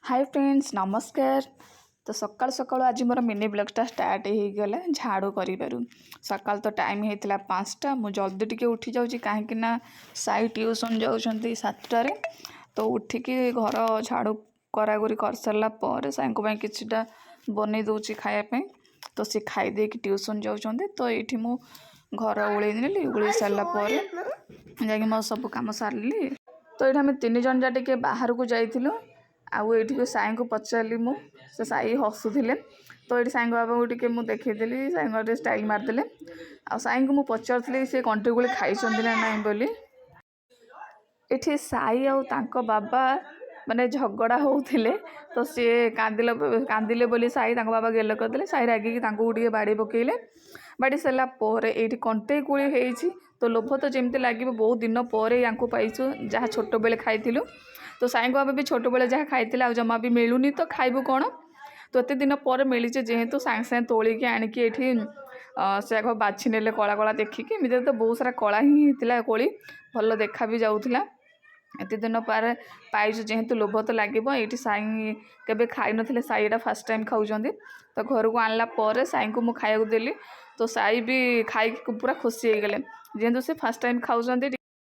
Hi friends नमस्कार। तो सकाल सकाल आज मोर मिनी ब्लॉगटा स्टार्ट हो गला झाड़ू करूँ सकाल तो टाइम होता 5टा मुझे जल्दी टिके उठी जाऊँगी कहीं साई ट्यूशन जाऊँच 7टारे तो उठिकी घर झाड़ू करागुरी कर सारा पर साइंको किछटा बन दूची खायापी तो सी खाईदे ट्यूशन जाऊँच तो ये मु घर उड़े नेली उड़ी सारापर जा मो सब कम सारे तो ये आम 3 जन जा टे बाहर को जाइलु आउ ये साई को पचारि मु से साई हसुले तो ये साई बाबा को टे मुझे देखी साई स्टाइल मारदे आ साई को मुझे पचारि सी कंट्री खाई ना नाई बोली ये साई आउ बाबा माने झगड़ा होते तो सी कांदिले बोली साई बाबा गेल करदे साई रागिकी बाड़ी पकेले बाड़ी सारापर ये कंटे कूड़ी होती तो लोभ तो जमी लगे बहुत दिन पर या पाइचु जहाँ छोट बेले खाई तो साई बाबा भी छोट बेले जहाँ खाई आ जमा भी मिलूनी तो खाइबू कौन तो एत दिन पर मिलीचे जेहेतु सागे सागे तोलिकी आणिकी ये से बाछि नेले कला कला देखिकी एमती तो बहुत सारा कला ही होता कोली भल देखा भी जाऊला एत दिन पर पाइचु जेहेतु लोभ तो लगे ये साई केबे खाई नथिले साईटा फास्ट टाइम खाऊँ तो घर को आणला पर साई को मुझे खाया देली तो साई भी खाई पूरा खुशी हो गले जेहेतु से फास्ट टाइम खाऊँ